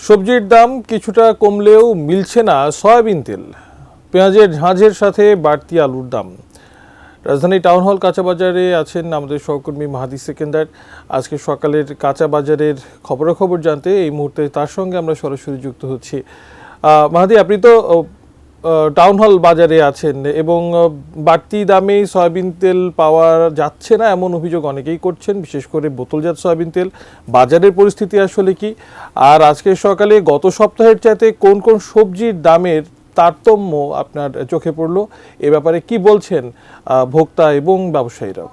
সবজির দাম কিছুটা কমলেও মিলছে না সয়াবিন তেল। পেঁয়াজের ঝাঁঝের সাথে বাড়তি আলুর দাম। রাজধানী টাউন হল কাঁচা বাজারে আছেন আমাদের সহকর্মী মাহাদি সেকেন্দার। আজকে সকালের কাঁচা বাজারের খবরাখবর জানতে এই মুহূর্তে তার সঙ্গে আমরা সরাসরি যুক্ত হচ্ছি। মাহাদি, আপনি তো টাউন হল বাজারে আছেন এবং বাড়তি দামে সয়াবিন তেল পাওয়া যাচ্ছে না এমন অভিযোগ অনেকেই করছেন, বিশেষ করে বোতলজাত সয়াবিন তেল। বাজারের পরিস্থিতি আসলে কি, আর আজকে সকালে গত সপ্তাহের চাইতে কোন কোন সবজির দামের তারতম্য আপনার চোখে পড়লো, এ ব্যাপারে কি বলছেন ভোক্তা এবং ব্যবসায়ীরা?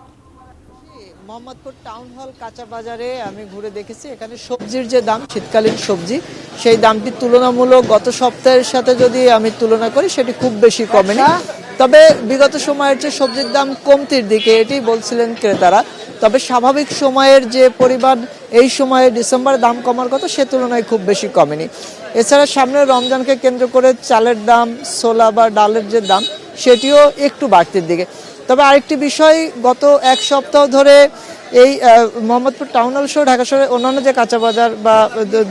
মোহাম্মদপুর টাউন হল কাঁচা বাজারে আমি ঘুরে দেখেছি, এখানে সবজির যে দাম, শীতকালীন সবজি, সেই দামটি তুলনামূলক গত সপ্তাহের সাথে যদি আমি তুলনা করি সেটি খুব বেশি কমেনি। তবে বিগত সময়ের যে সবজির দাম কমতির দিকে এটি বলছিলেন ক্রেতারা। তবে স্বাভাবিক সময়ের যে পরিমাণ এই সময়ে ডিসেম্বরে দাম কমার কথা, সে তুলনায় খুব বেশি কমেনি। এছাড়া সামনে রমজানকে কেন্দ্র করে চালের দাম, ছোলা বা ডালের যে দাম, সেটিও একটু বাড়তির দিকে। তবে আরেকটি বিষয়, গত এক সপ্তাহ ধরে এই মোহাম্মদপুর টাউন হল সহ ঢাকা শহরের অন্যান্য যে কাঁচা বাজার বা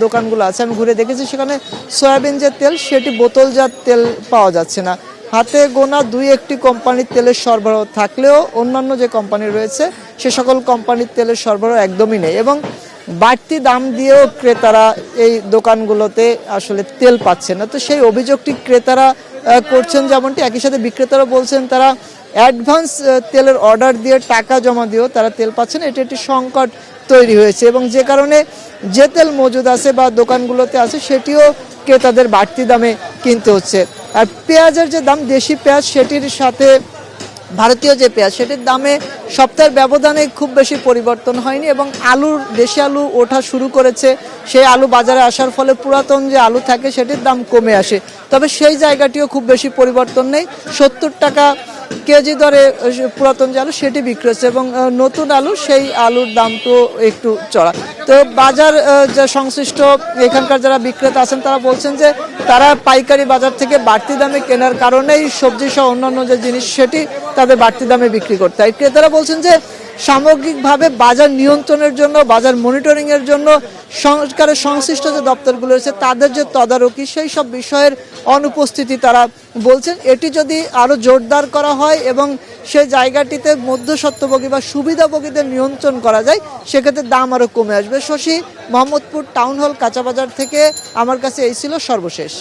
দোকানগুলো আছে আমি ঘুরে দেখেছি, সেখানে সয়াবিন যে তেল সেটি বোতলজাত তেল পাওয়া যাচ্ছে না। হাতে গোনা দুই একটি কোম্পানির তেলের সরবরাহ থাকলেও অন্যান্য যে কোম্পানি রয়েছে সে সকল কোম্পানির তেলের সরবরাহ একদমই নেই, এবং বাড়তি দাম দিয়েও ক্রেতারা এই দোকানগুলোতে আসলে তেল পাচ্ছে না। তো সেই অভিযোগটি ক্রেতারা করছেন, যেমনটি একই সাথে বিক্রেতারা বলছেন তারা অ্যাডভান্স তেলের অর্ডার দিয়ে টাকা জমা দিয়েও তারা তেল পাচ্ছেন। এটি একটি সংকট তৈরি হয়েছে, এবং যে কারণে যে তেল মজুদ আছে বা দোকানগুলোতে আছে সেটিও ক্রেতাদের বাড়তি দামে কিনতে হচ্ছে। আর পেঁয়াজের যে দাম, দেশি পেঁয়াজ সেটির সাথে ভারতীয় যে পেঁয়াজ, সেটির দামে সপ্তাহের ব্যবধানে খুব বেশি পরিবর্তন হয়নি, এবং দেশি আলু ওঠা শুরু করেছে। সেই আলু বাজারে আসার ফলে পুরাতন যে আলু থাকে সেটির দাম কমে আসে, তবে সেই জায়গাটিও খুব বেশি পরিবর্তন নেই। 70 টাকা কেজি দরে পুরাতন যে আলু সেটি বিক্রি হচ্ছে, এবং নতুন আলু, সেই আলুর দাম তো একটু চড়া। তো বাজার যে সংশ্লিষ্ট এখানকার যারা বিক্রেতা আছেন তারা বলছেন যে তারা পাইকারি বাজার থেকে বাড়তি দামে কেনার কারণেই সবজি সহ অন্যান্য যে জিনিস সেটি তাদের বাড়তি দামে বিক্রি করতে হয়। ক্রেতারা বলছেন যে সামগ্রিকভাবে বাজার নিয়ন্ত্রণের জন্য, বাজার মনিটরিংয়ের জন্য সরকারের সংশ্লিষ্ট যে দপ্তরগুলো রয়েছে তাদের যে তদারকি, সেই সব বিষয়ের অনুপস্থিতি তারা বলছেন। এটি যদি আরও জোরদার করা হয় এবং সেই জায়গাটিতে মধ্যস্বত্বভোগী বা সুবিধাভোগীদের নিয়ন্ত্রণ করা যায়, সেক্ষেত্রে দাম আরও কমে আসবে। শশী, মোহাম্মদপুর টাউন হল কাঁচা বাজার থেকে আমার কাছে এই ছিল সর্বশেষ।